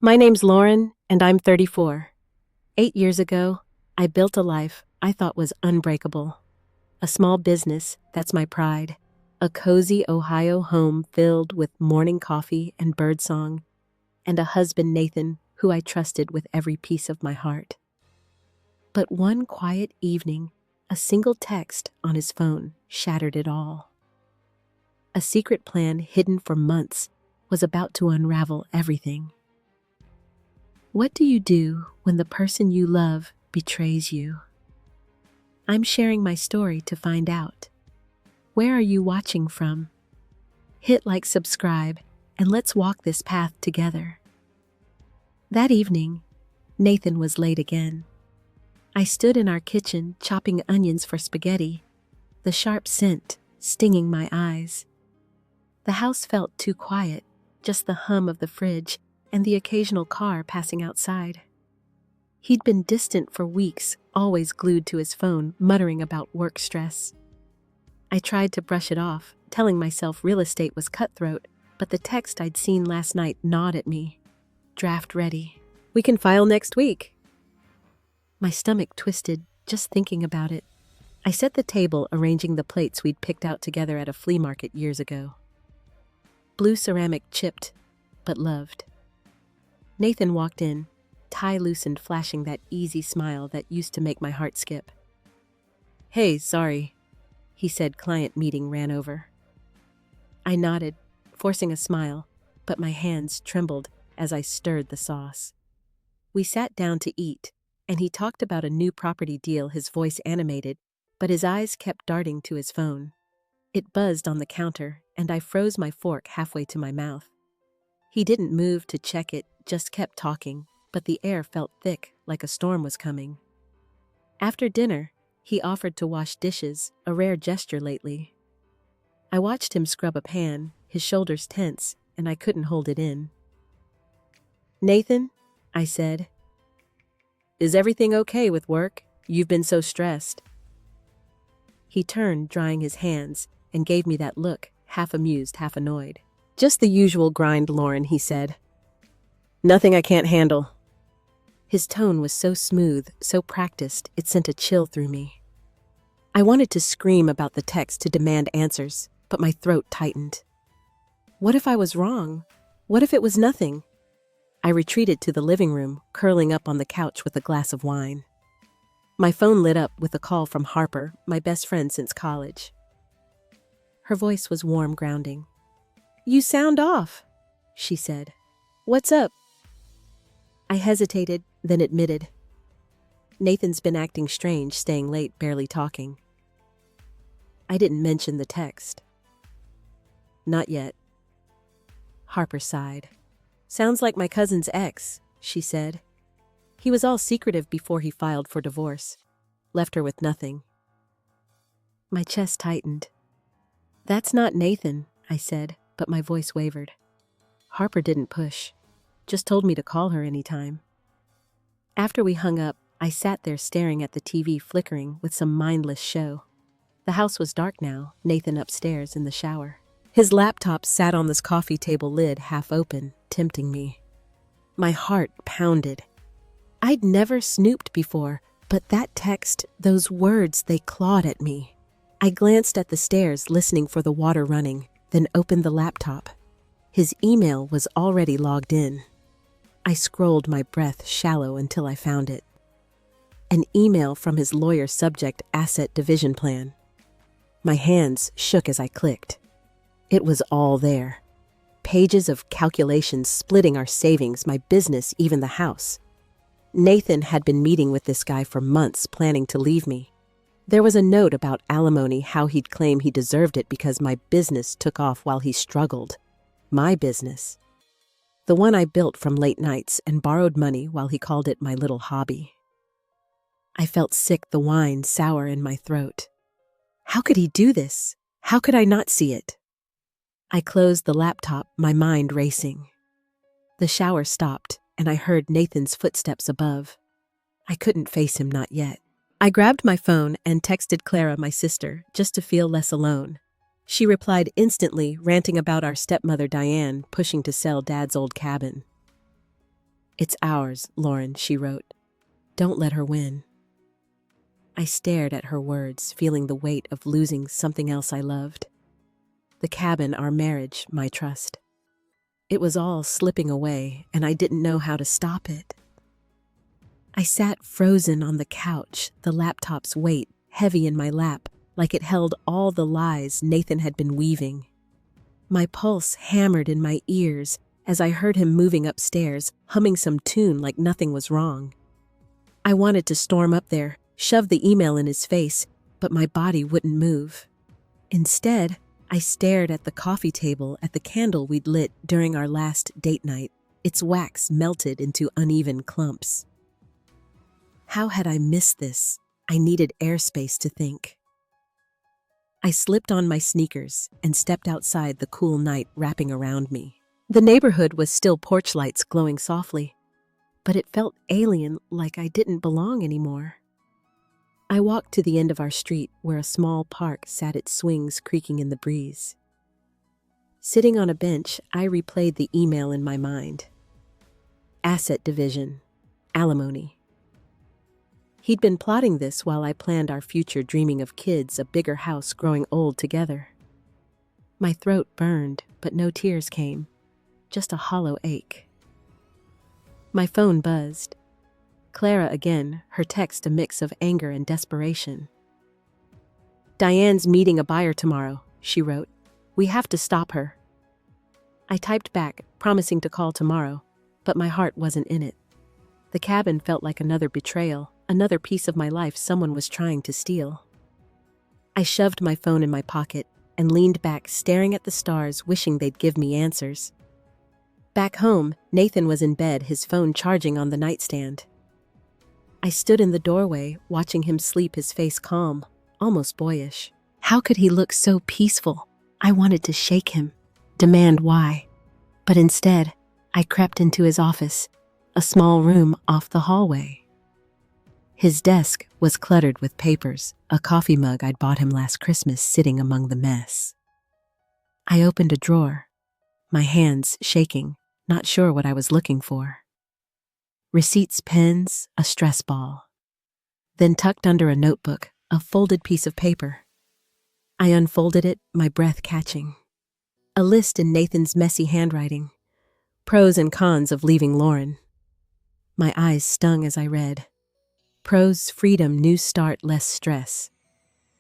My name's Lauren, and I'm 34. 8 years ago, I built a life I thought was unbreakable. A small business that's my pride. A cozy Ohio home filled with morning coffee and birdsong. And a husband, Nathan, who I trusted with every piece of my heart. But one quiet evening, a single text on his phone shattered it all. A secret plan hidden for months was about to unravel everything. What do you do when the person you love betrays you? I'm sharing my story to find out. Where are you watching from? Hit like, subscribe, and let's walk this path together. That evening, Nathan was late again. I stood in our kitchen chopping onions for spaghetti, the sharp scent stinging my eyes. The house felt too quiet, just the hum of the fridge and the occasional car passing outside. He'd been distant for weeks, always glued to his phone, muttering about work stress. I tried to brush it off, telling myself real estate was cutthroat, but the text I'd seen last night gnawed at me. Draft ready. We can file next week. My stomach twisted just thinking about it. I set the table, arranging the plates we'd picked out together at a flea market years ago. Blue ceramic, chipped, but loved. Nathan walked in, tie loosened, flashing that easy smile that used to make my heart skip. "Hey, sorry," he said. Client meeting ran over. I nodded, forcing a smile, but my hands trembled as I stirred the sauce. We sat down to eat, and he talked about a new property deal, his voice animated, but his eyes kept darting to his phone. It buzzed on the counter, and I froze my fork halfway to my mouth. He didn't move to check it, just kept talking, but the air felt thick, like a storm was coming. After dinner, he offered to wash dishes, a rare gesture lately. I watched him scrub a pan, his shoulders tense, and I couldn't hold it in. "Nathan," I said, "is everything okay with work? You've been so stressed." He turned, drying his hands, and gave me that look, half amused, half annoyed. "Just the usual grind, Lauren," he said. "Nothing I can't handle." His tone was so smooth, so practiced, it sent a chill through me. I wanted to scream about the text, to demand answers, but my throat tightened. What if I was wrong? What if it was nothing? I retreated to the living room, curling up on the couch with a glass of wine. My phone lit up with a call from Harper, my best friend since college. Her voice was warm, grounding. "You sound off," she said. "What's up?" I hesitated, then admitted. "Nathan's been acting strange, staying late, barely talking." I didn't mention the text. "Not yet." Harper sighed. "Sounds like my cousin's ex," she said. "He was all secretive before he filed for divorce. Left her with nothing." My chest tightened. "That's not Nathan," I said, but my voice wavered. Harper didn't push, just told me to call her anytime. After we hung up, I sat there staring at the TV flickering with some mindless show. The house was dark now, Nathan upstairs in the shower. His laptop sat on this coffee table lid half open, tempting me. My heart pounded. I'd never snooped before, but that text, those words, they clawed at me. I glanced at the stairs, listening for the water running, then opened the laptop. His email was already logged in. I scrolled, my breath shallow, until I found it. An email from his lawyer, subject asset division plan. My hands shook as I clicked. It was all there. Pages of calculations splitting our savings, my business, even the house. Nathan had been meeting with this guy for months, planning to leave me. There was a note about alimony, how he'd claim he deserved it because my business took off while he struggled. My business. The one I built from late nights and borrowed money while he called it my little hobby. I felt sick, the wine sour in my throat. How could he do this? How could I not see it? I closed the laptop, my mind racing. The shower stopped, and I heard Nathan's footsteps above. I couldn't face him, not yet. I grabbed my phone and texted Clara, my sister, just to feel less alone. She replied instantly, ranting about our stepmother Diane pushing to sell Dad's old cabin. "It's ours, Lauren," she wrote. "Don't let her win." I stared at her words, feeling the weight of losing something else I loved. The cabin, our marriage, my trust. It was all slipping away, and I didn't know how to stop it. I sat frozen on the couch, the laptop's weight heavy in my lap, like it held all the lies Nathan had been weaving. My pulse hammered in my ears as I heard him moving upstairs, humming some tune like nothing was wrong. I wanted to storm up there, shove the email in his face, but my body wouldn't move. Instead, I stared at the coffee table at the candle we'd lit during our last date night, its wax melted into uneven clumps. How had I missed this? I needed airspace to think. I slipped on my sneakers and stepped outside, the cool night wrapping around me. The neighborhood was still porch lights glowing softly, but it felt alien, like I didn't belong anymore. I walked to the end of our street where a small park sat its swings creaking in the breeze. Sitting on a bench, I replayed the email in my mind. Asset division. Alimony. He'd been plotting this while I planned our future, dreaming of kids, a bigger house, growing old together. My throat burned, but no tears came, just a hollow ache. My phone buzzed. Clara again, her text a mix of anger and desperation. "Diane's meeting a buyer tomorrow," she wrote. "We have to stop her." I typed back, promising to call tomorrow, but my heart wasn't in it. The cabin felt like another betrayal, another piece of my life someone was trying to steal. I shoved my phone in my pocket and leaned back, staring at the stars, wishing they'd give me answers. Back home, Nathan was in bed, his phone charging on the nightstand. I stood in the doorway, watching him sleep, his face calm, almost boyish. How could he look so peaceful? I wanted to shake him, demand why. But instead, I crept into his office, a small room off the hallway. His desk was cluttered with papers, a coffee mug I'd bought him last Christmas sitting among the mess. I opened a drawer, my hands shaking, not sure what I was looking for. Receipts, pens, a stress ball. Then tucked under a notebook, a folded piece of paper. I unfolded it, my breath catching. A list in Nathan's messy handwriting. Pros and cons of leaving Lauren. My eyes stung as I read. Pros: freedom, new start, less stress.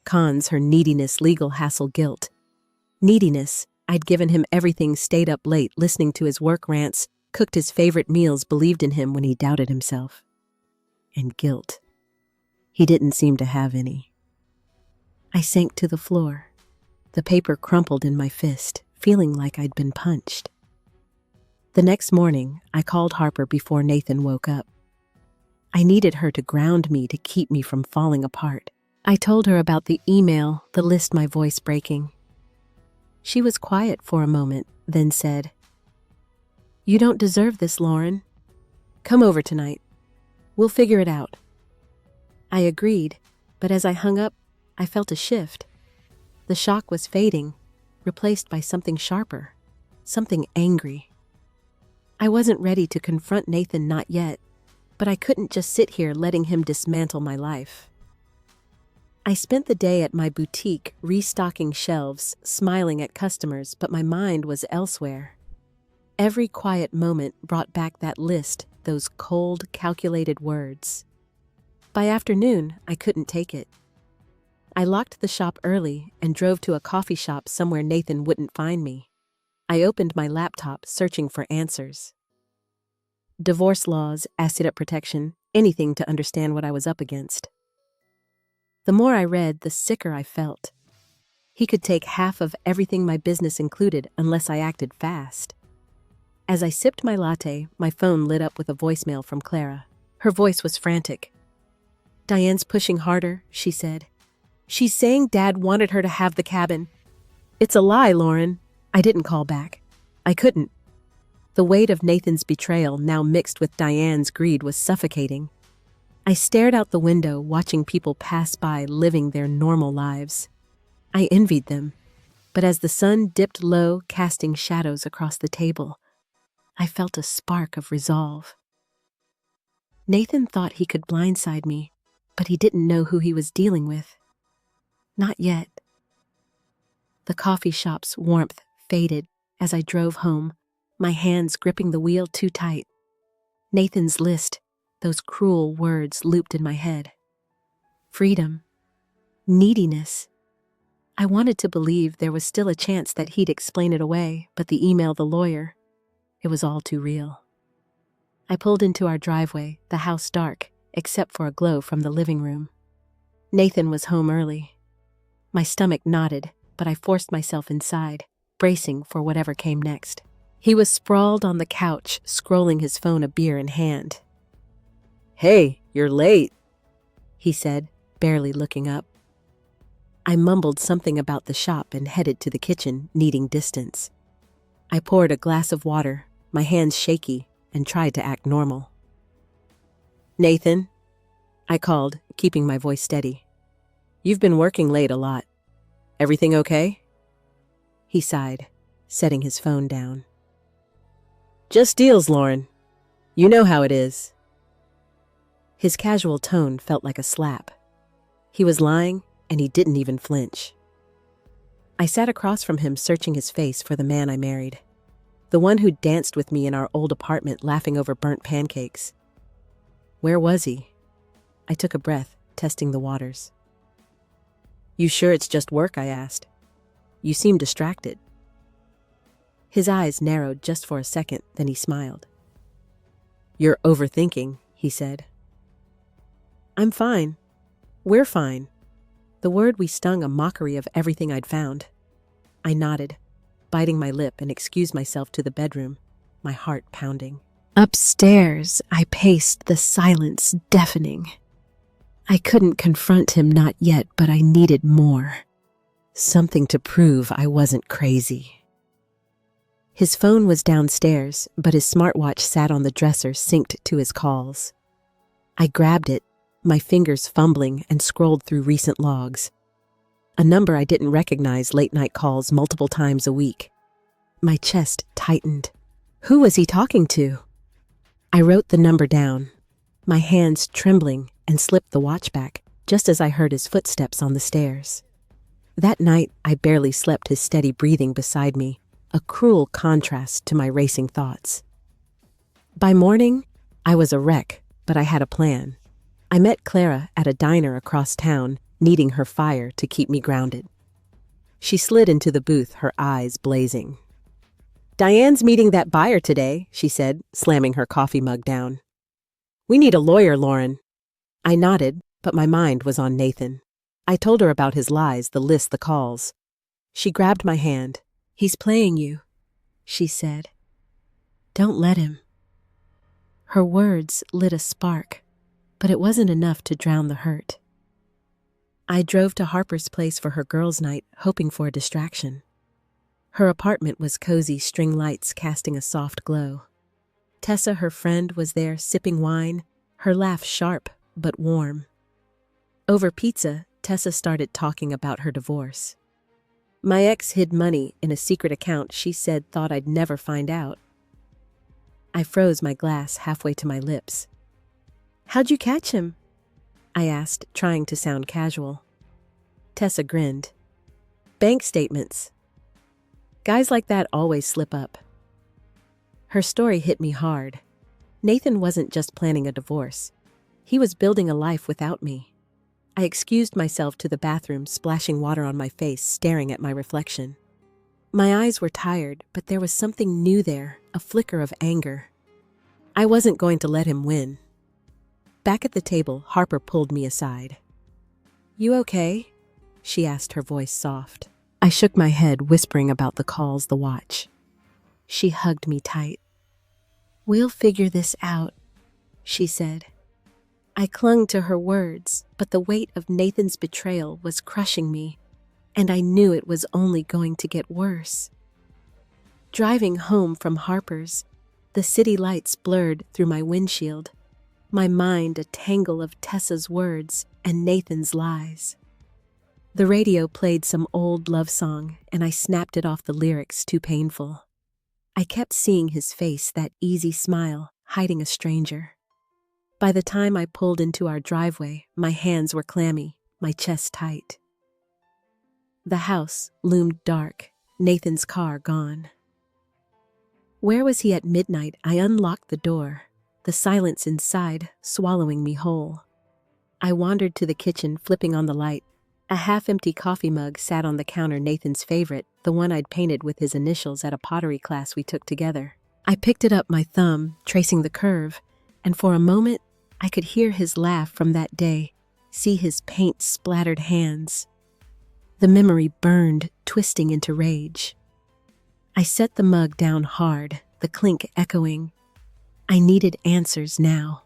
Cons: her neediness, legal hassle, guilt. Neediness: I'd given him everything, stayed up late, listening to his work rants, cooked his favorite meals, believed in him when he doubted himself. And guilt. He didn't seem to have any. I sank to the floor. The paper crumpled in my fist, feeling like I'd been punched. The next morning, I called Harper before Nathan woke up. I needed her to ground me, to keep me from falling apart. I told her about the email, the list, my voice breaking. She was quiet for a moment, then said, "You don't deserve this, Lauren. Come over tonight. We'll figure it out." I agreed, but as I hung up, I felt a shift. The shock was fading, replaced by something sharper, something angry. I wasn't ready to confront Nathan, not yet, but I couldn't just sit here letting him dismantle my life. I spent the day at my boutique, restocking shelves, smiling at customers, but my mind was elsewhere. Every quiet moment brought back that list, those cold, calculated words. By afternoon, I couldn't take it. I locked the shop early and drove to a coffee shop somewhere Nathan wouldn't find me. I opened my laptop, searching for answers. Divorce laws, asset protection, anything to understand what I was up against. The more I read, the sicker I felt. He could take half of everything my business included unless I acted fast. As I sipped my latte, my phone lit up with a voicemail from Clara. Her voice was frantic. "Diane's pushing harder," she said. "She's saying Dad wanted her to have the cabin." "It's a lie, Lauren." I didn't call back. I couldn't. The weight of Nathan's betrayal, now mixed with Diane's greed, was suffocating. I stared out the window, watching people pass by, living their normal lives. I envied them, but as the sun dipped low, casting shadows across the table, I felt a spark of resolve. Nathan thought he could blindside me, but he didn't know who he was dealing with. Not yet. The coffee shop's warmth faded as I drove home, my hands gripping the wheel too tight. Nathan's list, those cruel words looped in my head. Freedom. Neediness. I wanted to believe there was still a chance that he'd explain it away, but the email, the lawyer, it was all too real. I pulled into our driveway, the house dark, except for a glow from the living room. Nathan was home early. My stomach knotted, but I forced myself inside, bracing for whatever came next. He was sprawled on the couch, scrolling his phone, a beer in hand. "Hey, you're late," he said, barely looking up. I mumbled something about the shop and headed to the kitchen, needing distance. I poured a glass of water, my hands shaky, and tried to act normal. "Nathan," I called, keeping my voice steady. "you've been working late a lot. Everything okay?" He sighed, setting his phone down. "Just deals, Lauren. You know how it is." His casual tone felt like a slap. He was lying, and he didn't even flinch. I sat across from him, searching his face for the man I married. The one who danced with me in our old apartment, laughing over burnt pancakes. Where was he? I took a breath, testing the waters. "You sure it's just work?" I asked. "You seem distracted." His eyes narrowed just for a second, then he smiled. "You're overthinking," he said. "I'm fine. We're fine." The word we stung a mockery of everything I'd found. I nodded, biting my lip, and excused myself to the bedroom, my heart pounding. Upstairs, I paced, the silence deafening. I couldn't confront him, not yet, but I needed more. Something to prove I wasn't crazy. His phone was downstairs, but his smartwatch sat on the dresser, synced to his calls. I grabbed it, my fingers fumbling, and scrolled through recent logs. A number I didn't recognize, late-night calls multiple times a week. My chest tightened. Who was he talking to? I wrote the number down, my hands trembling, and slipped the watch back, just as I heard his footsteps on the stairs. That night, I barely slept, his steady breathing beside me, a cruel contrast to my racing thoughts. By morning, I was a wreck, but I had a plan. I met Clara at a diner across town, needing her fire to keep me grounded. She slid into the booth, her eyes blazing. "Diane's meeting that buyer today," she said, slamming her coffee mug down. "We need a lawyer, Lauren." I nodded, but my mind was on Nathan. I told her about his lies, the list, the calls. She grabbed my hand. "He's playing you," she said. "Don't let him." Her words lit a spark, but it wasn't enough to drown the hurt. I drove to Harper's place for her girls' night, hoping for a distraction. Her apartment was cozy, string lights casting a soft glow. Tessa, her friend, was there sipping wine, her laugh sharp but warm. Over pizza, Tessa started talking about her divorce. My ex hid money in a secret account she said thought I'd never find out. I froze, my glass halfway to my lips. "How'd you catch him?" I asked, trying to sound casual. Tessa grinned. "Bank statements. Guys like that always slip up." Her story hit me hard. Nathan wasn't just planning a divorce. He was building a life without me. I excused myself to the bathroom, splashing water on my face, staring at my reflection. My eyes were tired, but there was something new there, a flicker of anger. I wasn't going to let him win. Back at the table, Harper pulled me aside. "You okay?" she asked, her voice soft. I shook my head, whispering about the calls, the watch. She hugged me tight. "We'll figure this out," she said. I clung to her words, but the weight of Nathan's betrayal was crushing me, and I knew it was only going to get worse. Driving home from Harper's, the city lights blurred through my windshield, my mind a tangle of Tessa's words and Nathan's lies. The radio played some old love song, and I snapped it off, the lyrics too painful. I kept seeing his face, that easy smile, hiding a stranger. By the time I pulled into our driveway, my hands were clammy, my chest tight. The house loomed dark, Nathan's car gone. Where was he at midnight? I unlocked the door, the silence inside swallowing me whole. I wandered to the kitchen, flipping on the light. A half-empty coffee mug sat on the counter, Nathan's favorite, the one I'd painted with his initials at a pottery class we took together. I picked it up, my thumb tracing the curve, and for a moment I could hear his laugh from that day, see his paint-splattered hands. The memory burned, twisting into rage. I set the mug down hard, the clink echoing. I needed answers now.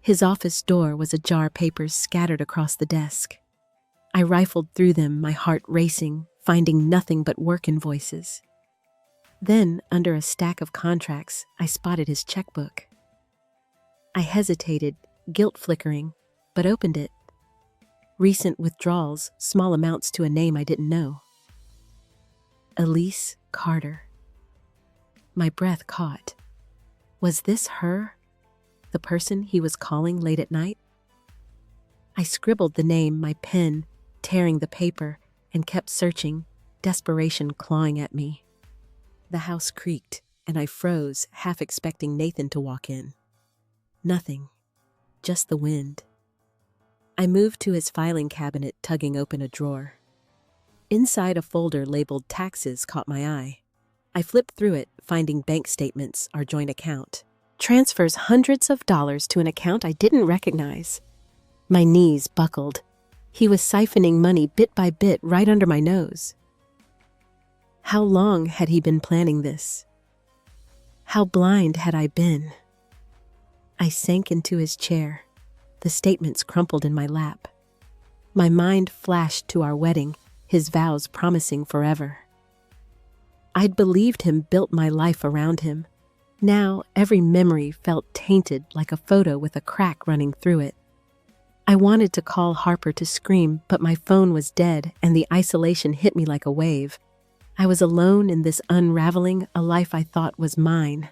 His office door was ajar, papers scattered across the desk. I rifled through them, my heart racing, finding nothing but work invoices. Then, under a stack of contracts, I spotted his checkbook. I hesitated, guilt flickering, but opened it. Recent withdrawals, small amounts to a name I didn't know. Elise Carter. My breath caught. Was this her? The person he was calling late at night? I scribbled the name, my pen tearing the paper, and kept searching, desperation clawing at me. The house creaked, and I froze, half expecting Nathan to walk in. Nothing, just the wind. I moved to his filing cabinet, tugging open a drawer. Inside, a folder labeled taxes caught my eye. I flipped through it, finding bank statements, our joint account. Transfers hundreds of dollars to an account I didn't recognize. My knees buckled. He was siphoning money bit by bit right under my nose. How long had he been planning this? How blind had I been? I sank into his chair. The statements crumpled in my lap. My mind flashed to our wedding, his vows promising forever. I'd believed him, built my life around him. Now every memory felt tainted, like a photo with a crack running through it. I wanted to call Harper to scream, but my phone was dead and the isolation hit me like a wave. I was alone in this unraveling, a life I thought was mine.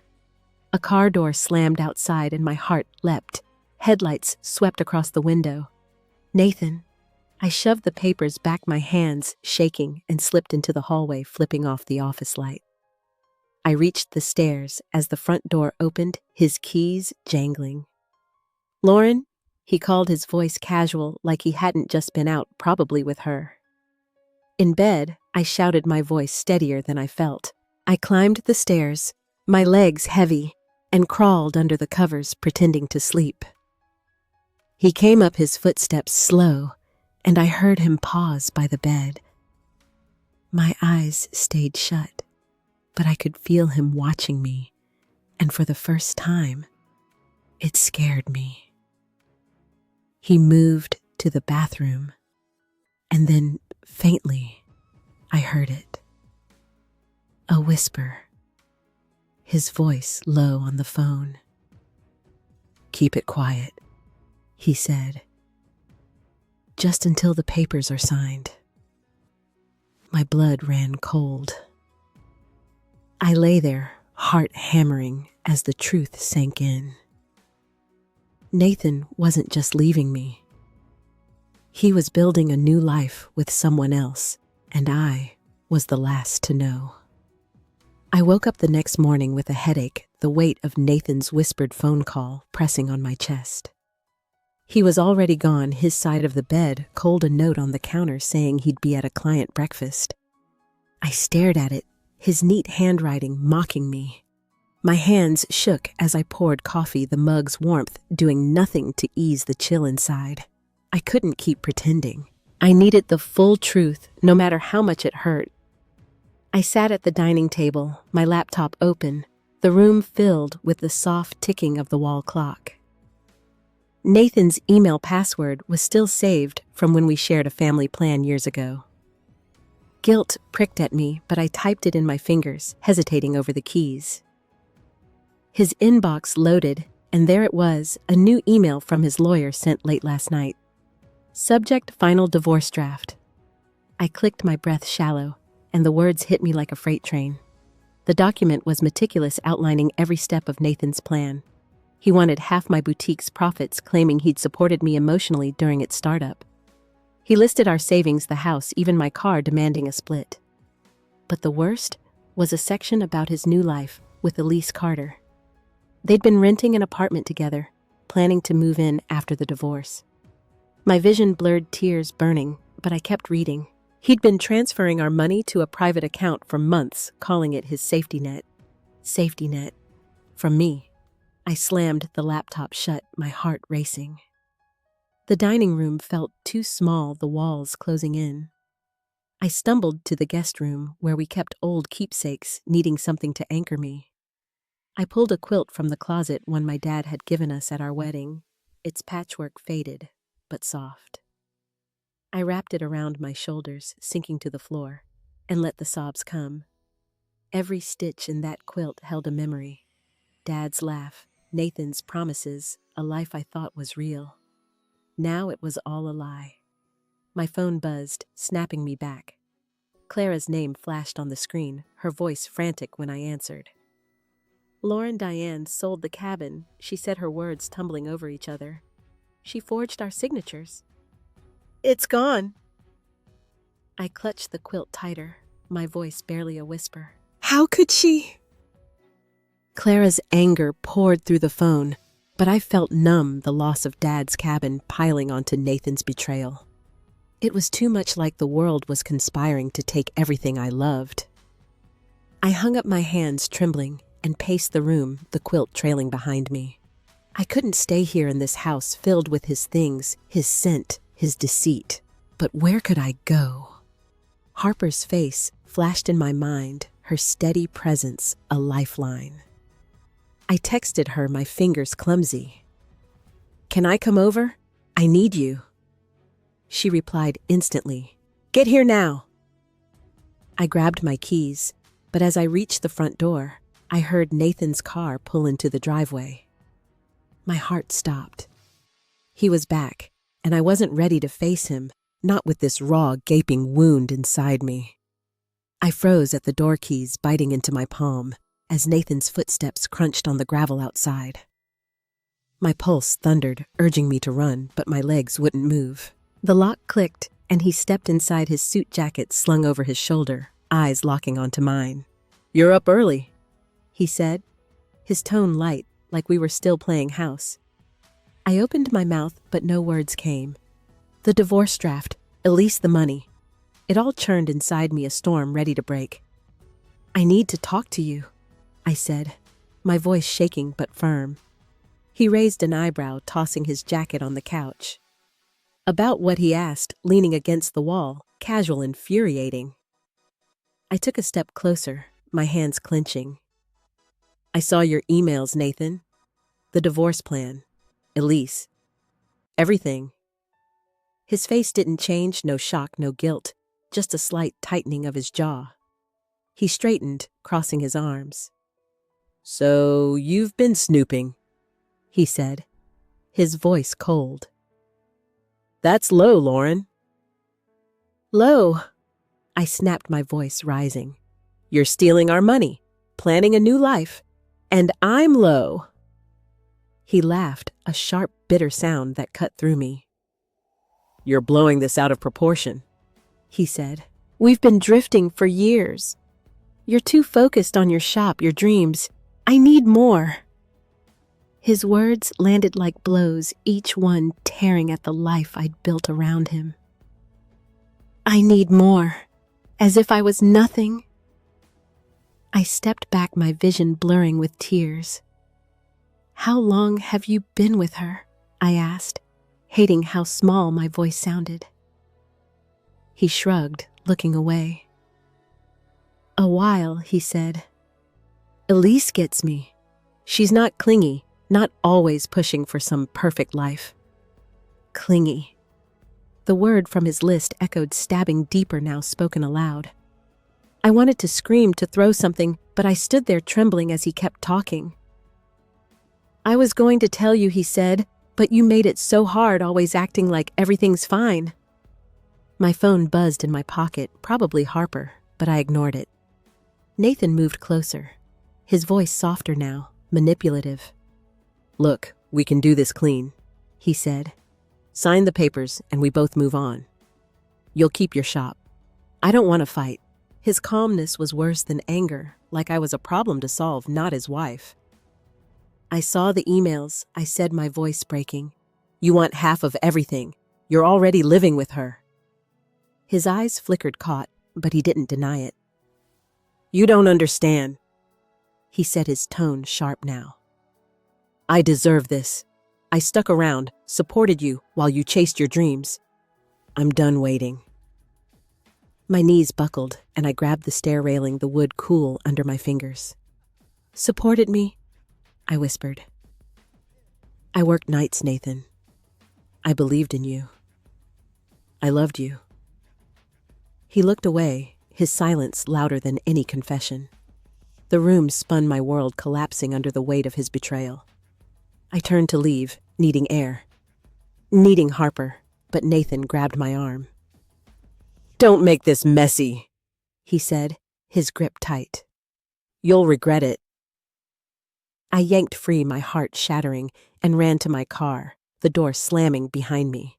A car door slammed outside and my heart leapt. Headlights swept across the window. Nathan. I shoved the papers back, my hands shaking, and slipped into the hallway, flipping off the office light. I reached the stairs as the front door opened, his keys jangling. "Lauren?" He called, his voice casual, like he hadn't just been out, probably with her. In bed, I shouted, my voice steadier than I felt. I climbed the stairs, my legs heavy, and crawled under the covers, pretending to sleep. He came up, his footsteps slow, and I heard him pause by the bed. My eyes stayed shut, but I could feel him watching me, and for the first time, it scared me. He moved to the bathroom, and then, faintly, I heard it. A whisper. His voice low on the phone. "Keep it quiet," he said. "Just until the papers are signed." My blood ran cold. I lay there, heart hammering, as the truth sank in. Nathan wasn't just leaving me. He was building a new life with someone else, and I was the last to know. I woke up the next morning with a headache, the weight of Nathan's whispered phone call pressing on my chest. He was already gone, his side of the bed, cold, a note on the counter saying he'd be at a client breakfast. I stared at it, his neat handwriting mocking me. My hands shook as I poured coffee, the mug's warmth doing nothing to ease the chill inside. I couldn't keep pretending. I needed the full truth, no matter how much it hurt. I sat at the dining table, my laptop open, the room filled with the soft ticking of the wall clock. Nathan's email password was still saved from when we shared a family plan years ago. Guilt pricked at me, but I typed it in my fingers, hesitating over the keys. His inbox loaded, and there it was, a new email from his lawyer sent late last night. Subject: final divorce draft. I clicked, my breath shallow, and the words hit me like a freight train. The document was meticulous, outlining every step of Nathan's plan. He wanted half my boutique's profits, claiming he'd supported me emotionally during its startup. He listed our savings, the house, even my car, demanding a split. But the worst was a section about his new life with Elise Carter. They'd been renting an apartment together, planning to move in after the divorce. My vision blurred, tears burning, but I kept reading. He'd been transferring our money to a private account for months, calling it his safety net. Safety net. From me. I slammed the laptop shut, my heart racing. The dining room felt too small, the walls closing in. I stumbled to the guest room where we kept old keepsakes, needing something to anchor me. I pulled a quilt from the closet, one my dad had given us at our wedding. Its patchwork faded, but soft. I wrapped it around my shoulders, sinking to the floor, and let the sobs come. Every stitch in that quilt held a memory. Dad's laugh, Nathan's promises, a life I thought was real. Now it was all a lie. My phone buzzed, snapping me back. Clara's name flashed on the screen, her voice frantic when I answered. Lauren Diane sold the cabin, she said, her words tumbling over each other. She forged our signatures. It's gone. I clutched the quilt tighter, my voice barely a whisper. How could she? Clara's anger poured through the phone, but I felt numb, the loss of Dad's cabin piling onto Nathan's betrayal. It was too much like the world was conspiring to take everything I loved. I hung up my hands, trembling, and paced the room, the quilt trailing behind me. I couldn't stay here in this house filled with his things, his scent, his deceit. But where could I go? Harper's face flashed in my mind, her steady presence a lifeline. I texted her, my fingers clumsy. Can I come over? I need you. She replied instantly. Get here now. I grabbed my keys, but as I reached the front door, I heard Nathan's car pull into the driveway. My heart stopped. He was back, and I wasn't ready to face him, not with this raw, gaping wound inside me. I froze at the door keys biting into my palm as Nathan's footsteps crunched on the gravel outside. My pulse thundered, urging me to run, but my legs wouldn't move. The lock clicked, and he stepped inside, his suit jacket slung over his shoulder, eyes locking onto mine. You're up early, he said, his tone light, like we were still playing house. I opened my mouth, but no words came. The divorce draft, Elise, the money. It all churned inside me, a storm ready to break. I need to talk to you, I said, my voice shaking but firm. He raised an eyebrow, tossing his jacket on the couch. About what, he asked, leaning against the wall, casual, infuriating. I took a step closer, my hands clenching. I saw your emails, Nathan. The divorce plan. Elise. Everything. His face didn't change, no shock, no guilt, just a slight tightening of his jaw. He straightened, crossing his arms. So you've been snooping, he said, his voice cold. That's low, Lauren. Low, I snapped, my voice rising. You're stealing our money, planning a new life, and I'm low. He laughed, a sharp, bitter sound that cut through me. You're blowing this out of proportion, he said. We've been drifting for years. You're too focused on your shop, your dreams. I need more. His words landed like blows, each one tearing at the life I'd built around him. I need more, as if I was nothing. I stepped back, my vision blurring with tears. How long have you been with her? I asked, hating how small my voice sounded. He shrugged, looking away. A while, he said. Elise gets me. She's not clingy, not always pushing for some perfect life. Clingy. The word from his list echoed, stabbing deeper now, spoken aloud. I wanted to scream, to throw something, but I stood there trembling as he kept talking. I was going to tell you, he said, but you made it so hard, always acting like everything's fine. My phone buzzed in my pocket, probably Harper, but I ignored it. Nathan moved closer, his voice softer now, manipulative. Look, we can do this clean, he said. Sign the papers and we both move on. You'll keep your shop. I don't want to fight. His calmness was worse than anger, like I was a problem to solve, not his wife. I saw the emails, I said, my voice breaking. You want half of everything. You're already living with her. His eyes flickered caught, but he didn't deny it. You don't understand, he said, his tone sharp now. I deserve this. I stuck around, supported you while you chased your dreams. I'm done waiting. My knees buckled, and I grabbed the stair railing, the wood cool under my fingers. Supported me? I whispered. I worked nights, Nathan. I believed in you. I loved you. He looked away, his silence louder than any confession. The room spun, my world collapsing under the weight of his betrayal. I turned to leave, needing air. Needing Harper, but Nathan grabbed my arm. Don't make this messy, he said, his grip tight. You'll regret it. I yanked free, my heart shattering, and ran to my car, the door slamming behind me.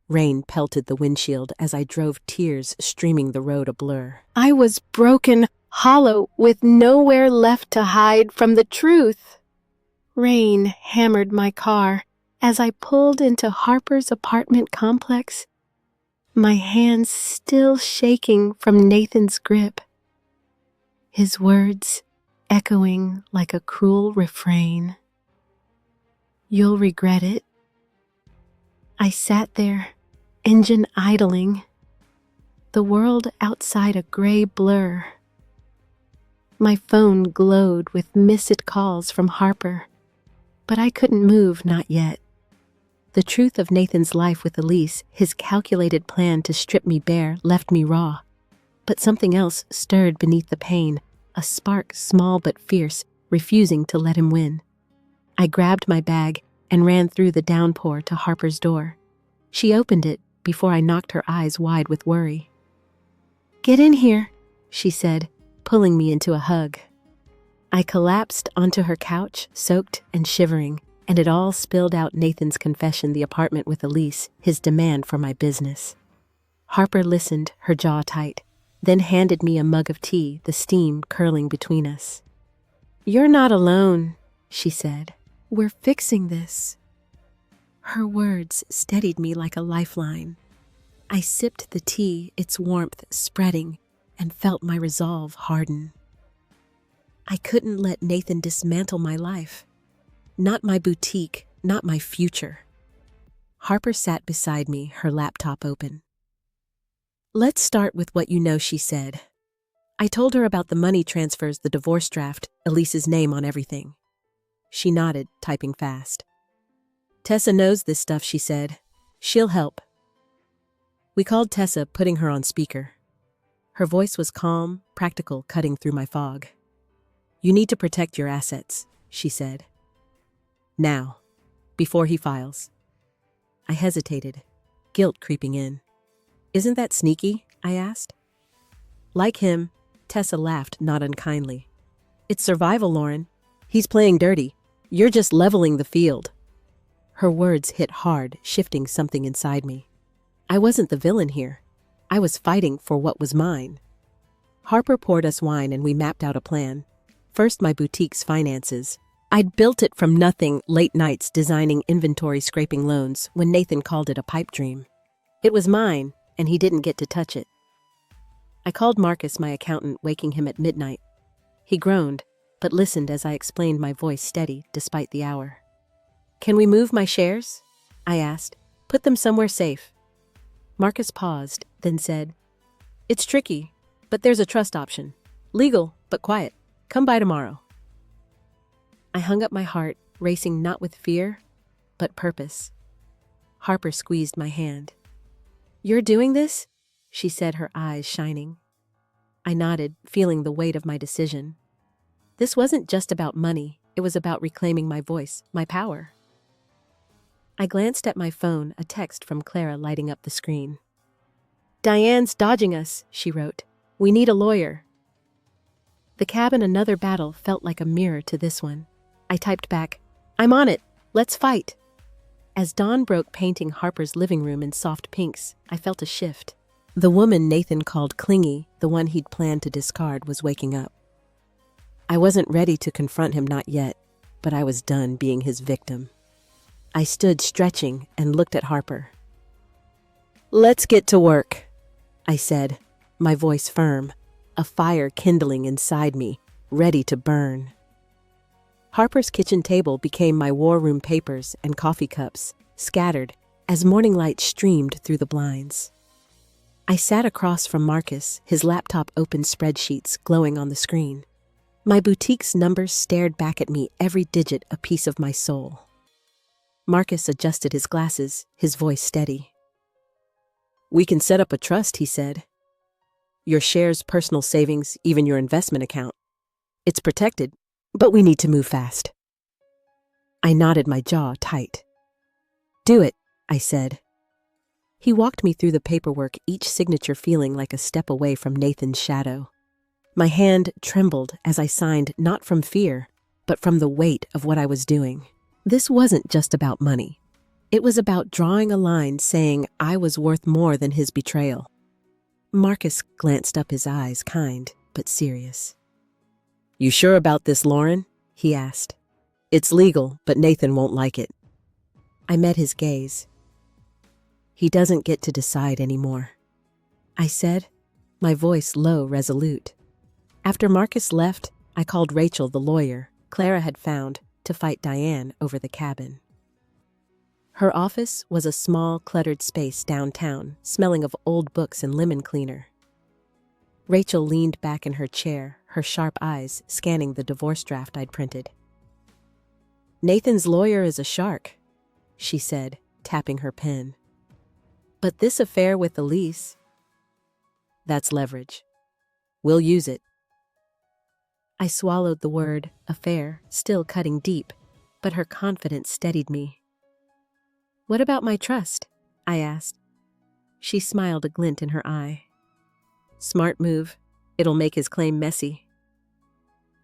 Rain pelted the windshield as I drove, tears streaming the road a blur. I was broken, hollow, with nowhere left to hide from the truth. Rain hammered my car as I pulled into Harper's apartment complex, my hands still shaking from Nathan's grip. His words echoing like a cruel refrain. You'll regret it. I sat there, engine idling, the world outside a gray blur. My phone glowed with missed calls from Harper, but I couldn't move, not yet. The truth of Nathan's life with Elise, his calculated plan to strip me bare, left me raw. But something else stirred beneath the pain, a spark small but fierce, refusing to let him win. I grabbed my bag and ran through the downpour to Harper's door. She opened it before I knocked her eyes wide with worry. Get in here, she said, pulling me into a hug. I collapsed onto her couch, soaked and shivering, and it all spilled out: Nathan's confession, the apartment with Elise, his demand for my business. Harper listened, her jaw tight, then handed me a mug of tea, the steam curling between us. You're not alone, she said. We're fixing this. Her words steadied me like a lifeline. I sipped the tea, its warmth spreading, and felt my resolve harden. I couldn't let Nathan dismantle my life. Not my boutique, not my future. Harper sat beside me, her laptop open. Let's start with what you know, she said. I told her about the money transfers, the divorce draft, Elise's name on everything. She nodded, typing fast. Tessa knows this stuff, she said. She'll help. We called Tessa, putting her on speaker. Her voice was calm, practical, cutting through my fog. You need to protect your assets, she said. Now, before he files. I hesitated, guilt creeping in. Isn't that sneaky? I asked. Like him, Tessa laughed, not unkindly. It's survival, Lauren. He's playing dirty. You're just leveling the field. Her words hit hard, shifting something inside me. I wasn't the villain here. I was fighting for what was mine. Harper poured us wine and we mapped out a plan. First, my boutique's finances. I'd built it from nothing, late nights designing inventory, scraping loans, when Nathan called it a pipe dream. It was mine, and he didn't get to touch it. I called Marcus, my accountant, waking him at midnight. He groaned, but listened as I explained, my voice steady despite the hour. Can we move my shares? I asked. Put them somewhere safe. Marcus paused, then said, It's tricky, but there's a trust option. Legal, but quiet. Come by tomorrow. I hung up my heart, racing not with fear, but purpose. Harper squeezed my hand. You're doing this? She said, her eyes shining. I nodded, feeling the weight of my decision. This wasn't just about money, it was about reclaiming my voice, my power. I glanced at my phone, a text from Clara lighting up the screen. Diane's dodging us, she wrote. We need a lawyer. The cabin, another battle, felt like a mirror to this one. I typed back, I'm on it. Let's fight. As dawn broke painting Harper's living room in soft pinks, I felt a shift. The woman Nathan called clingy, the one he'd planned to discard, was waking up. I wasn't ready to confront him, not yet, but I was done being his victim. I stood stretching and looked at Harper. "Let's get to work," I said, my voice firm, a fire kindling inside me, ready to burn. Harper's kitchen table became my war room, papers and coffee cups, scattered as morning light streamed through the blinds. I sat across from Marcus, his laptop open, spreadsheets glowing on the screen. My boutique's numbers stared back at me, every digit a piece of my soul. Marcus adjusted his glasses, his voice steady. "We can set up a trust," he said. "Your shares, personal savings, even your investment account. It's protected, but we need to move fast." I nodded, my jaw tight. "Do it," I said. He walked me through the paperwork, each signature feeling like a step away from Nathan's shadow. My hand trembled as I signed, not from fear, but from the weight of what I was doing. This wasn't just about money. It was about drawing a line, saying I was worth more than his betrayal. Marcus glanced up, his eyes kind but serious. "You sure about this, Lauren?" he asked. "It's legal, but Nathan won't like it." I met his gaze. "He doesn't get to decide anymore," I said, my voice low, resolute. After Marcus left, I called Rachel, the lawyer Clara had found to fight Diane over the cabin. Her office was a small, cluttered space downtown, smelling of old books and lemon cleaner. Rachel leaned back in her chair, her sharp eyes scanning the divorce draft I'd printed. "Nathan's lawyer is a shark," she said, tapping her pen. "But this affair with Elise, that's leverage. We'll use it." I swallowed the word affair, still cutting deep, but her confidence steadied me. "What about my trust?" I asked. She smiled, a glint in her eye. "Smart move. It'll make his claim messy."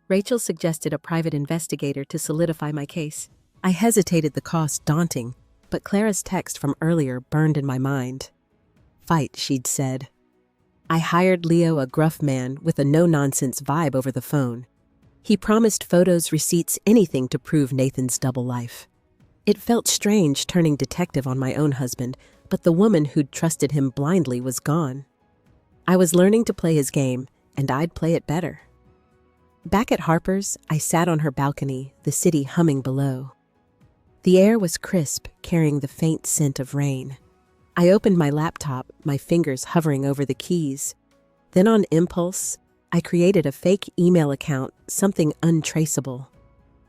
Rachel suggested a private investigator to solidify my case. I hesitated, the cost daunting, but Clara's text from earlier burned in my mind. "Fight," she'd said. I hired Leo, a gruff man with a no-nonsense vibe, over the phone. He promised photos, receipts, anything to prove Nathan's double life. It felt strange turning detective on my own husband, but the woman who'd trusted him blindly was gone. I was learning to play his game, and I'd play it better. Back at Harper's, I sat on her balcony, the city humming below. The air was crisp, carrying the faint scent of rain. I opened my laptop, my fingers hovering over the keys. Then on impulse, I created a fake email account, something untraceable.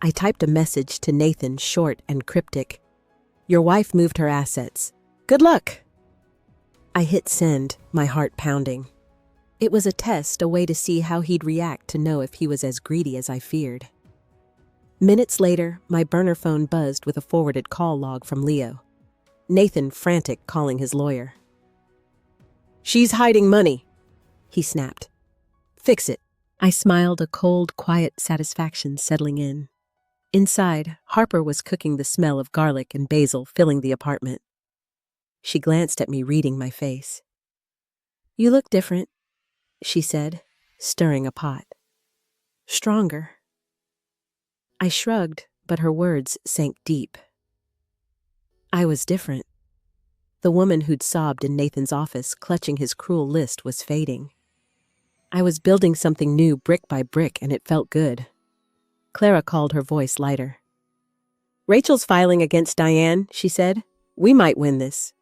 I typed a message to Nathan, short and cryptic. "Your wife moved her assets. Good luck." I hit send, my heart pounding. It was a test, a way to see how he'd react, to know if he was as greedy as I feared. Minutes later, my burner phone buzzed with a forwarded call log from Leo. Nathan, frantic, calling his lawyer. "She's hiding money," he snapped. "Fix it." I smiled, a cold, quiet satisfaction settling in. Inside, Harper was cooking, the smell of garlic and basil filling the apartment. She glanced at me, reading my face. "You look different," she said, stirring a pot. "Stronger." I shrugged, but her words sank deep. I was different. The woman who'd sobbed in Nathan's office, clutching his cruel list, was fading. I was building something new, brick by brick, and it felt good. Clara called, her voice lighter. "Rachel's filing against Diane," she said. "We might win this."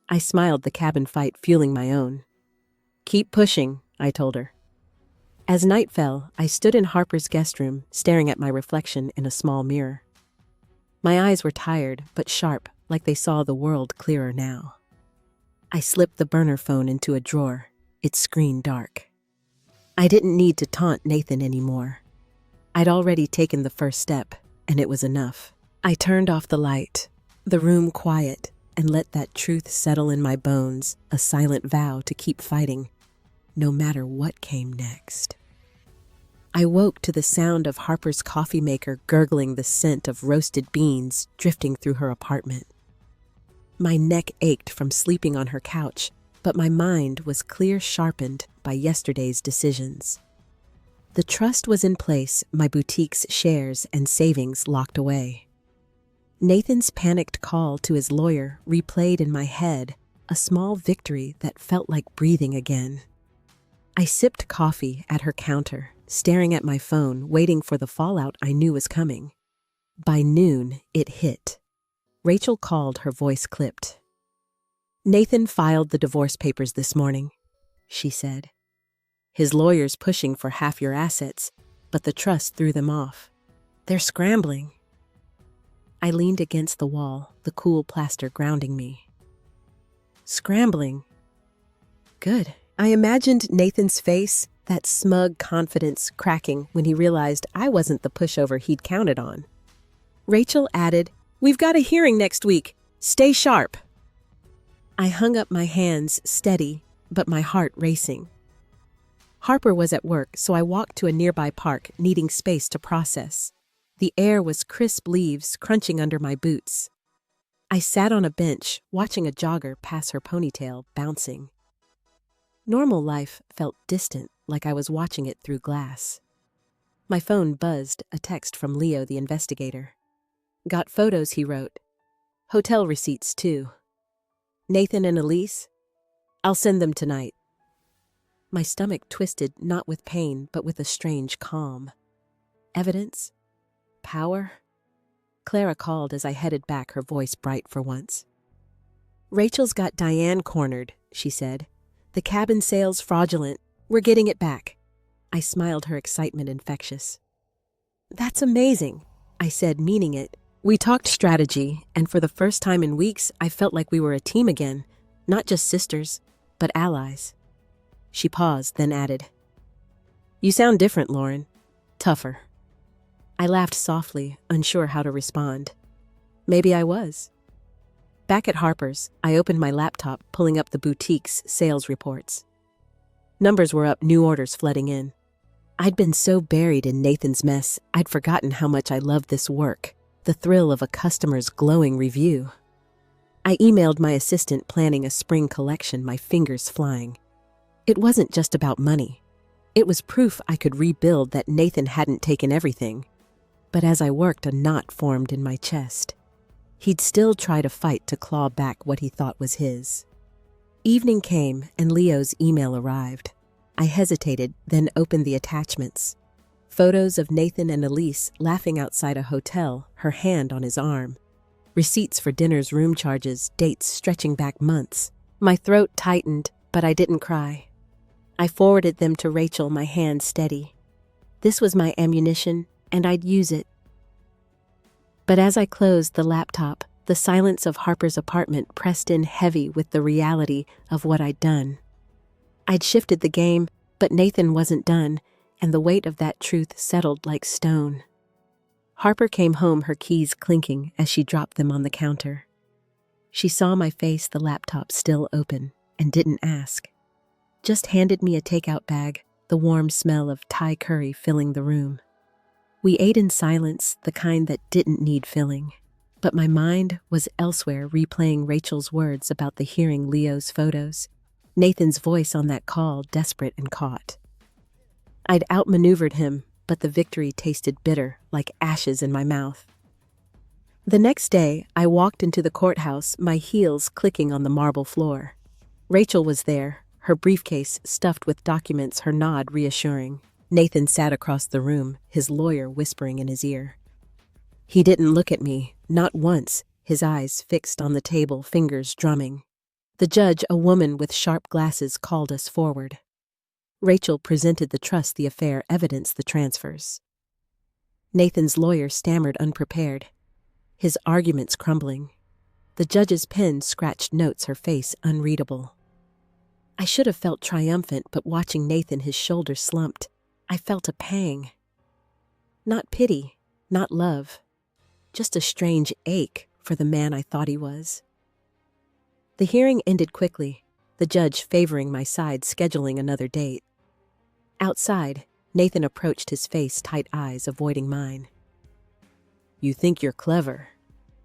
I smiled, the cabin fight fueling my own. "Keep pushing," I told her. As night fell, I stood in Harper's guest room, staring at my reflection in a small mirror. My eyes were tired, but sharp, like they saw the world clearer now. I slipped the burner phone into a drawer, its screen dark. I didn't need to taunt Nathan anymore. I'd already taken the first step, and it was enough. I turned off the light, the room quiet, and let that truth settle in my bones, a silent vow to keep fighting, no matter what came next. I woke to the sound of Harper's coffee maker gurgling the scent of roasted beans drifting through her apartment. My neck ached from sleeping on her couch, but my mind was clear sharpened by yesterday's decisions. The trust was in place, my boutique's shares and savings locked away. Nathan's panicked call to his lawyer replayed in my head, a small victory that felt like breathing again. I sipped coffee at her counter, staring at my phone, waiting for the fallout I knew was coming. By noon, it hit. Rachel called, her voice clipped. "Nathan filed the divorce papers this morning," she said. "His lawyer's pushing for half your assets, but the trust threw them off. They're scrambling." I leaned against the wall, the cool plaster grounding me. Scrambling. Good. I imagined Nathan's face, that smug confidence cracking when he realized I wasn't the pushover he'd counted on. Rachel added, "We've got a hearing next week. Stay sharp." I hung up my hands, steady, but my heart racing. Harper was at work, so I walked to a nearby park, needing space to process. The air was crisp leaves crunching under my boots. I sat on a bench, watching a jogger pass her ponytail, bouncing. Normal life felt distant, like I was watching it through glass. My phone buzzed, a text from Leo, the investigator. "Got photos," he wrote. "Hotel receipts, too. Nathan and Elise? I'll send them tonight." My stomach twisted, not with pain, but with a strange calm. Evidence? Power? Clara called as I headed back, her voice bright for once. "Rachel's got Diane cornered," she said. "The cabin sale's fraudulent. We're getting it back." I smiled, her excitement infectious. "That's amazing," I said, meaning it. We talked strategy, and for the first time in weeks, I felt like we were a team again, not just sisters, but allies. She paused, then added, "You sound different, Lauren. Tougher." I laughed softly, unsure how to respond. Maybe I was. Back at Harper's, I opened my laptop, pulling up the boutique's sales reports. Numbers were up, new orders flooding in. I'd been so buried in Nathan's mess, I'd forgotten how much I loved this work, the thrill of a customer's glowing review. I emailed my assistant planning a spring collection, my fingers flying. It wasn't just about money. It was proof I could rebuild, that Nathan hadn't taken everything. But as I worked, a knot formed in my chest. He'd still try to fight to claw back what he thought was his. Evening came, and Leo's email arrived. I hesitated, then opened the attachments. Photos of Nathan and Elise laughing outside a hotel, her hand on his arm. Receipts for dinner's room charges, dates stretching back months. My throat tightened, but I didn't cry. I forwarded them to Rachel, my hand steady. This was my ammunition, and I'd use it. But as I closed the laptop, the silence of Harper's apartment pressed in heavy with the reality of what I'd done. I'd shifted the game, but Nathan wasn't done, and the weight of that truth settled like stone. Harper came home, her keys clinking as she dropped them on the counter. She saw my face, the laptop still open, and didn't ask. Just handed me a takeout bag, the warm smell of Thai curry filling the room. We ate in silence, the kind that didn't need filling. But my mind was elsewhere, replaying Rachel's words about the hearing, Leo's photos, Nathan's voice on that call, desperate and caught. I'd outmaneuvered him, but the victory tasted bitter, like ashes in my mouth. The next day, I walked into the courthouse, my heels clicking on the marble floor. Rachel was there, her briefcase stuffed with documents, her nod reassuring. Nathan sat across the room, his lawyer whispering in his ear. He didn't look at me, not once, his eyes fixed on the table, fingers drumming. The judge, a woman with sharp glasses, called us forward. Rachel presented the trust, the affair, evidence, the transfers. Nathan's lawyer stammered, unprepared, his arguments crumbling. The judge's pen scratched notes, her face unreadable. I should have felt triumphant, but watching Nathan, his shoulders slumped, I felt a pang. Not pity, not love, just a strange ache for the man I thought he was. The hearing ended quickly, the judge favoring my side, scheduling another date. Outside, Nathan approached, his face, tight eyes avoiding mine. "You think you're clever,"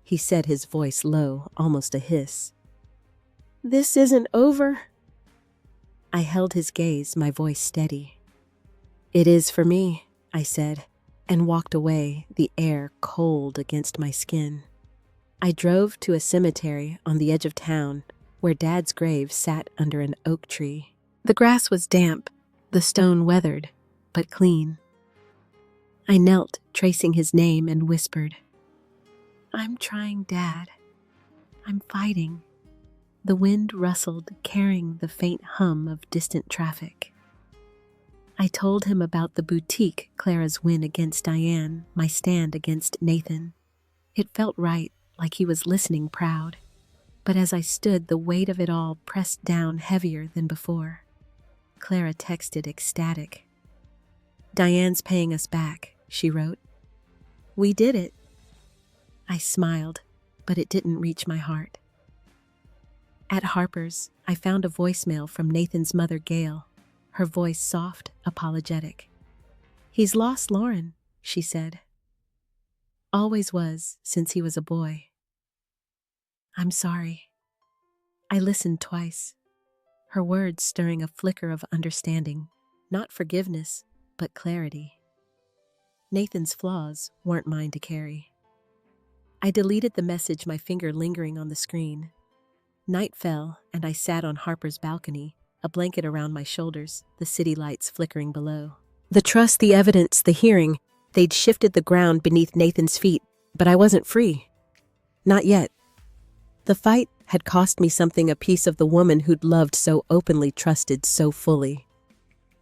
he said, his voice low, almost a hiss. "This isn't over." I held his gaze, my voice steady. "It is for me," I said, and walked away, the air cold against my skin. I drove to a cemetery on the edge of town where Dad's grave sat under an oak tree. The grass was damp, the stone weathered, but clean. I knelt, tracing his name, and whispered, "I'm trying, Dad. I'm fighting." The wind rustled, carrying the faint hum of distant traffic. I told him about the boutique, Clara's win against Diane, my stand against Nathan. It felt right, like he was listening, proud. But as I stood, the weight of it all pressed down heavier than before. Clara texted, ecstatic. "Diane's paying us back," she wrote. "We did it." I smiled, but it didn't reach my heart. At Harper's, I found a voicemail from Nathan's mother, Gail, her voice soft, apologetic. "He's lost Lauren," she said. "Always was, since he was a boy." "I'm sorry." I listened twice, her words stirring a flicker of understanding, not forgiveness, but clarity. Nathan's flaws weren't mine to carry. I deleted the message, my finger lingering on the screen. Night fell, and I sat on Harper's balcony, a blanket around my shoulders, the city lights flickering below. The trust, the evidence, the hearing, they'd shifted the ground beneath Nathan's feet, but I wasn't free. Not yet. The fight had cost me something, a piece of the woman who'd loved so openly, trusted so fully.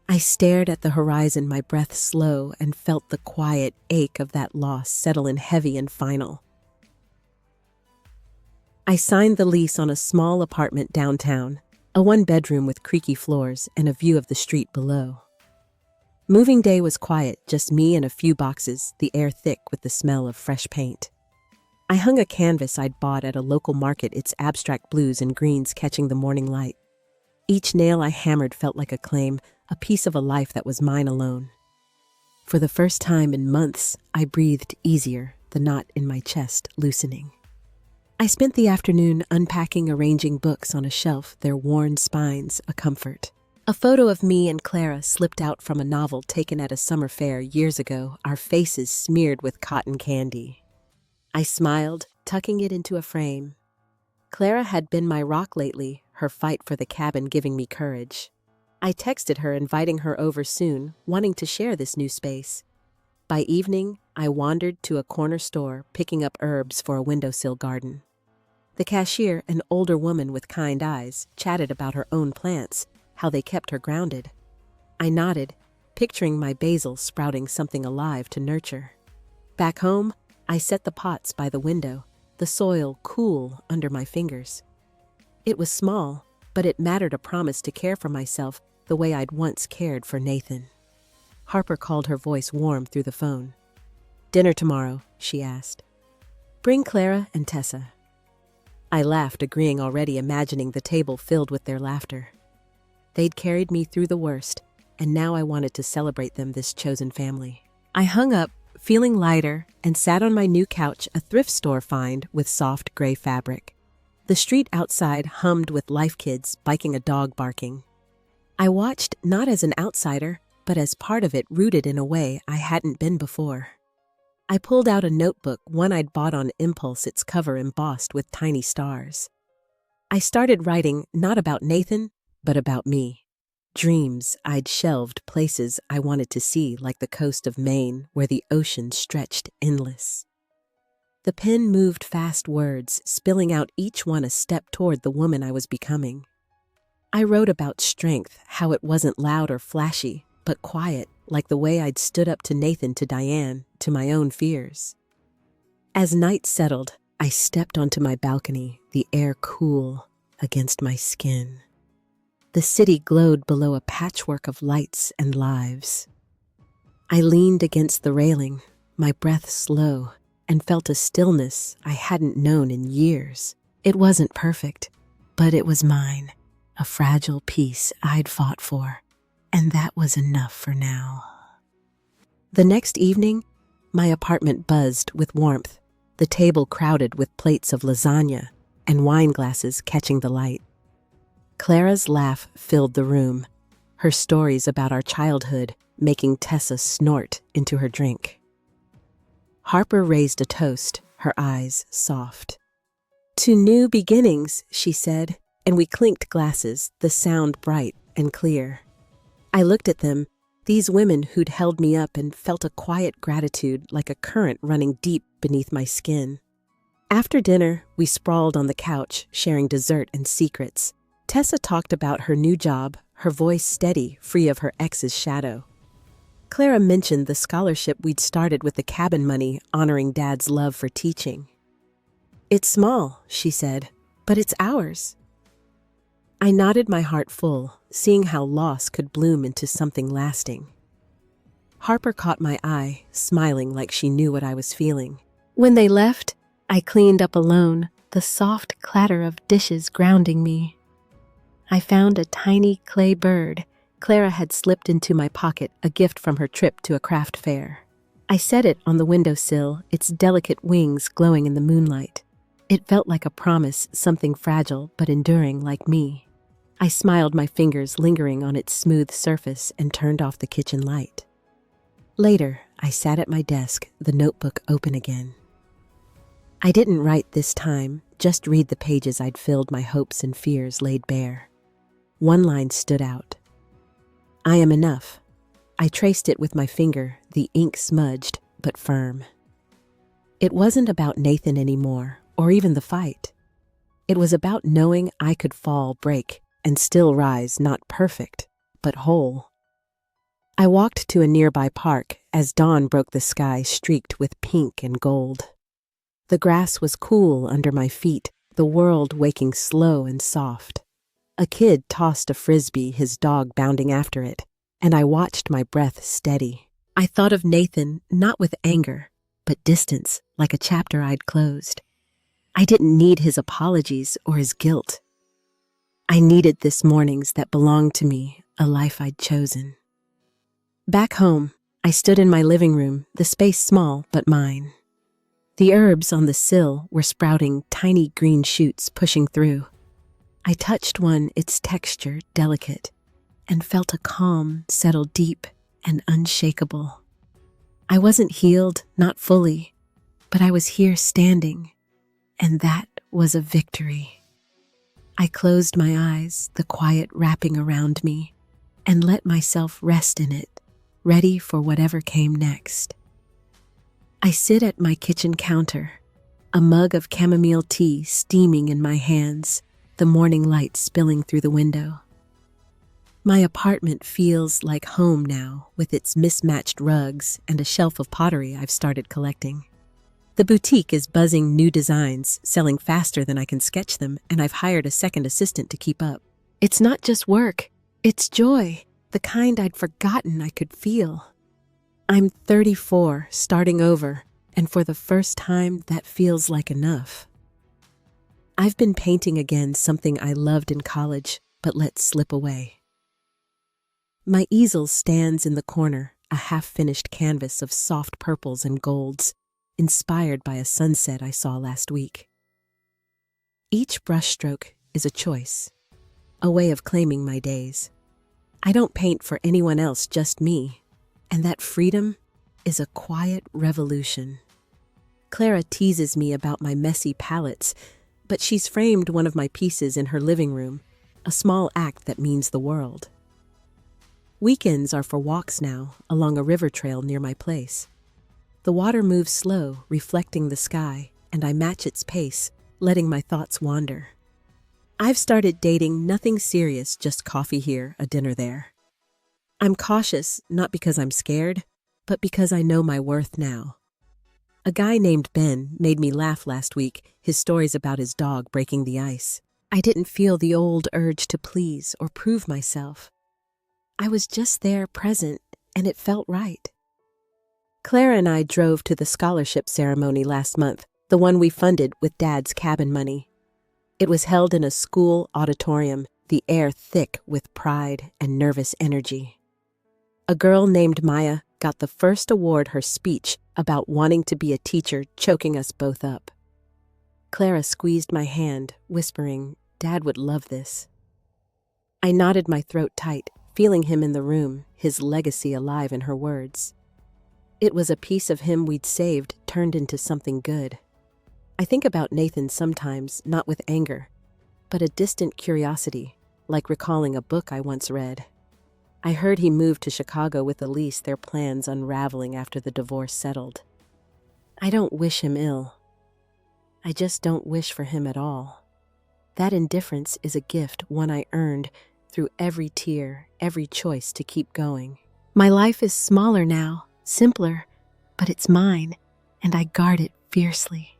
I stared at the horizon, my breath slow, and felt the quiet ache of that loss settle in heavy and final. I signed the lease on a small apartment downtown, a one-bedroom with creaky floors and a view of the street below. Moving day was quiet, just me and a few boxes, the air thick with the smell of fresh paint. I hung a canvas I'd bought at a local market, its abstract blues and greens catching the morning light. Each nail I hammered felt like a claim, a piece of a life that was mine alone. For the first time in months, I breathed easier, the knot in my chest loosening. I spent the afternoon unpacking, arranging books on a shelf, their worn spines a comfort. A photo of me and Clara slipped out from a novel taken at a summer fair years ago, our faces smeared with cotton candy. I smiled, tucking it into a frame. Clara had been my rock lately, her fight for the cabin giving me courage. I texted her, inviting her over soon, wanting to share this new space. By evening, I wandered to a corner store, picking up herbs for a windowsill garden. The cashier, an older woman with kind eyes, chatted about her own plants, how they kept her grounded. I nodded, picturing my basil sprouting something alive to nurture. Back home, I set the pots by the window, the soil cool under my fingers. It was small, but it mattered, a promise to care for myself the way I'd once cared for Nathan. Harper called, her voice warm through the phone. "Dinner tomorrow," she asked. "Bring Clara and Tessa." I laughed, agreeing, already imagining the table filled with their laughter. They'd carried me through the worst, and now I wanted to celebrate them, this chosen family. I hung up, feeling lighter, and sat on my new couch, a thrift store find with soft gray fabric. The street outside hummed with life kids biking, a dog barking. I watched, not as an outsider, but as part of it, rooted in a way I hadn't been before. I pulled out a notebook, one I'd bought on impulse, its cover embossed with tiny stars. I started writing, not about Nathan, but about me. Dreams I'd shelved, places I wanted to see, like the coast of Maine, where the ocean stretched endless. The pen moved, fast words, spilling out, each one a step toward the woman I was becoming. I wrote about strength, how it wasn't loud or flashy, but quiet, like the way I'd stood up to Nathan, to Diane, to my own fears. As night settled, I stepped onto my balcony, the air cool against my skin. The city glowed below, a patchwork of lights and lives. I leaned against the railing, my breath slow, and felt a stillness I hadn't known in years. It wasn't perfect, but it was mine, a fragile piece I'd fought for, and that was enough for now. The next evening, my apartment buzzed with warmth, the table crowded with plates of lasagna and wine glasses catching the light. Clara's laugh filled the room, her stories about our childhood making Tessa snort into her drink. Harper raised a toast, her eyes soft. "To new beginnings," she said, and we clinked glasses, the sound bright and clear. I looked at them, these women who'd held me up, and felt a quiet gratitude like a current running deep beneath my skin. After dinner, we sprawled on the couch, sharing dessert and secrets. Tessa talked about her new job, her voice steady, free of her ex's shadow. Clara mentioned the scholarship we'd started with the cabin money, honoring Dad's love for teaching. "It's small," she said, "but it's ours." I nodded, my heart full, seeing how loss could bloom into something lasting. Harper caught my eye, smiling like she knew what I was feeling. When they left, I cleaned up alone, the soft clatter of dishes grounding me. I found a tiny clay bird Clara had slipped into my pocket, a gift from her trip to a craft fair. I set it on the windowsill, its delicate wings glowing in the moonlight. It felt like a promise, something fragile but enduring like me. I smiled, my fingers lingering on its smooth surface, and turned off the kitchen light. Later, I sat at my desk, the notebook open again. I didn't write this time, just read the pages I'd filled, my hopes and fears laid bare. One line stood out. "I am enough." I traced it with my finger, the ink smudged but firm. It wasn't about Nathan anymore, or even the fight. It was about knowing I could fall, break, and still rise, not perfect, but whole. I walked to a nearby park as dawn broke, the sky streaked with pink and gold. The grass was cool under my feet, the world waking slow and soft. A kid tossed a frisbee, his dog bounding after it, and I watched, my breath steady. I thought of Nathan, not with anger, but distance, like a chapter I'd closed. I didn't need his apologies or his guilt. I needed this mornings that belonged to me, a life I'd chosen. Back home, I stood in my living room, the space small but mine. The herbs on the sill were sprouting, tiny green shoots pushing through. I touched one, its texture delicate, and felt a calm settle deep and unshakable. I wasn't healed, not fully, but I was here standing, and that was a victory. I closed my eyes, the quiet wrapping around me, and let myself rest in it, ready for whatever came next. I sit at my kitchen counter, a mug of chamomile tea steaming in my hands, the morning light spilling through the window. My apartment feels like home now, with its mismatched rugs and a shelf of pottery I've started collecting. The boutique is buzzing new designs, selling faster than I can sketch them, and I've hired a second assistant to keep up. It's not just work, it's joy, the kind I'd forgotten I could feel. I'm 34, starting over, and for the first time, that feels like enough. I've been painting again, something I loved in college, but let slip away. My easel stands in the corner, a half-finished canvas of soft purples and golds, inspired by a sunset I saw last week. Each brushstroke is a choice, a way of claiming my days. I don't paint for anyone else, just me, and that freedom is a quiet revolution. Clara teases me about my messy palettes, but she's framed one of my pieces in her living room, a small act that means the world. Weekends are for walks now, along a river trail near my place. The water moves slow, reflecting the sky, and I match its pace, letting my thoughts wander. I've started dating, nothing serious, just coffee here, a dinner there. I'm cautious, not because I'm scared, but because I know my worth now. A guy named Ben made me laugh last week, his stories about his dog breaking the ice. I didn't feel the old urge to please or prove myself. I was just there, present, and it felt right. Clara and I drove to the scholarship ceremony last month, the one we funded with Dad's cabin money. It was held in a school auditorium, the air thick with pride and nervous energy. A girl named Maya got the first award her speech about wanting to be a teacher choking us both up. Clara squeezed my hand, whispering, "Dad would love this." I knotted my throat tight, feeling him in the room, his legacy alive in her words. It was a piece of him we'd saved turned into something good. I think about Nathan sometimes, not with anger, but a distant curiosity, like recalling a book I once read. I heard he moved to Chicago with Elise, their plans unraveling after the divorce settled. I don't wish him ill. I just don't wish for him at all. That indifference is a gift, one I earned through every tear, every choice to keep going. My life is smaller now, simpler, but it's mine, and I guard it fiercely.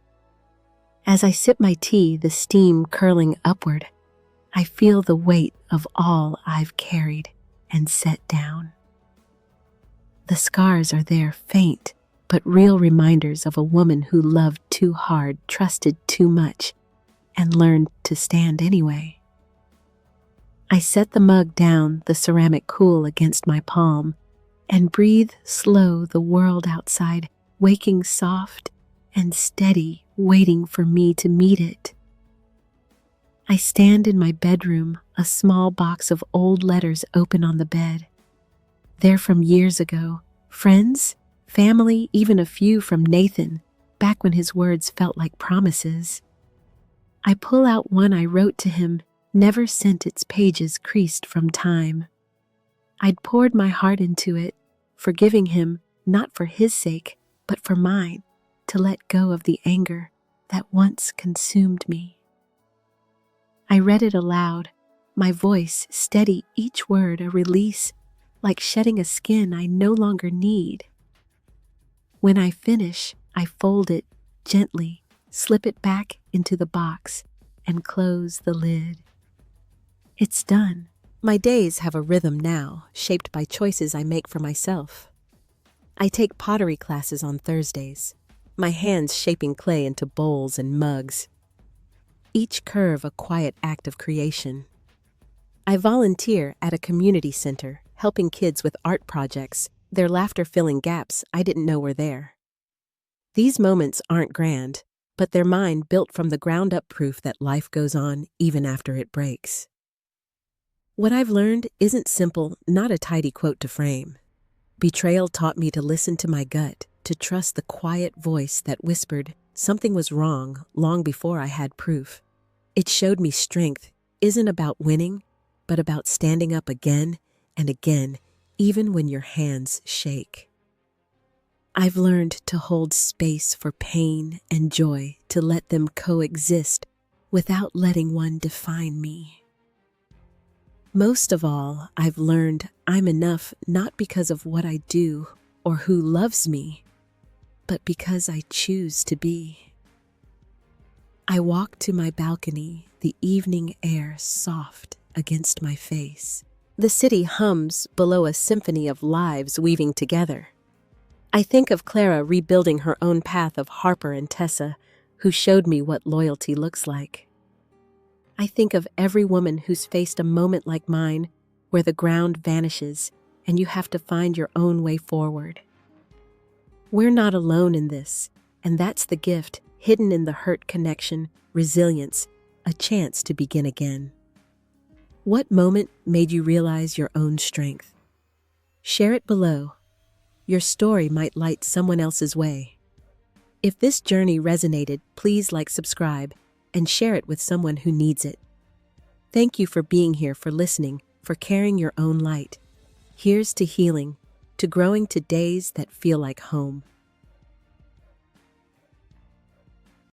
As I sip my tea, the steam curling upward, I feel the weight of all I've carried and set down. The scars are there, faint, but real reminders of a woman who loved too hard, trusted too much, and learned to stand anyway. I set the mug down, the ceramic cool against my palm, and breathe slow the world outside, waking soft and steady, waiting for me to meet it. I stand in my bedroom, a small box of old letters open on the bed. They're from years ago, friends, family, even a few from Nathan, back when his words felt like promises. I pull out one I wrote to him, never sent, its pages creased from time. I'd poured my heart into it, forgiving him, not for his sake, but for mine, to let go of the anger that once consumed me. I read it aloud, my voice steady, each word a release, like shedding a skin I no longer need. When I finish, I fold it gently, slip it back into the box, and close the lid. It's done. My days have a rhythm now, shaped by choices I make for myself. I take pottery classes on Thursdays, my hands shaping clay into bowls and mugs. Each curve a quiet act of creation. I volunteer at a community center, helping kids with art projects, their laughter filling gaps I didn't know were there. These moments aren't grand, but they're mine, built from the ground up, proof that life goes on even after it breaks. What I've learned isn't simple, not a tidy quote to frame. Betrayal taught me to listen to my gut, to trust the quiet voice that whispered something was wrong long before I had proof. It showed me strength isn't about winning, but about standing up again and again, even when your hands shake. I've learned to hold space for pain and joy, to let them coexist without letting one define me. Most of all, I've learned I'm enough not because of what I do or who loves me, but because I choose to be. I walk to my balcony, the evening air soft against my face. The city hums below, a symphony of lives weaving together. I think of Clara rebuilding her own path, of Harper and Tessa, who showed me what loyalty looks like. I think of every woman who's faced a moment like mine, where the ground vanishes and you have to find your own way forward. We're not alone in this, and that's the gift, hidden in the hurt: connection, resilience, a chance to begin again. What moment made you realize your own strength? Share it below. Your story might light someone else's way. If this journey resonated, please like, subscribe, and share it with someone who needs it. Thank you for being here, for listening, for carrying your own light. Here's to healing, to growing, to days that feel like home.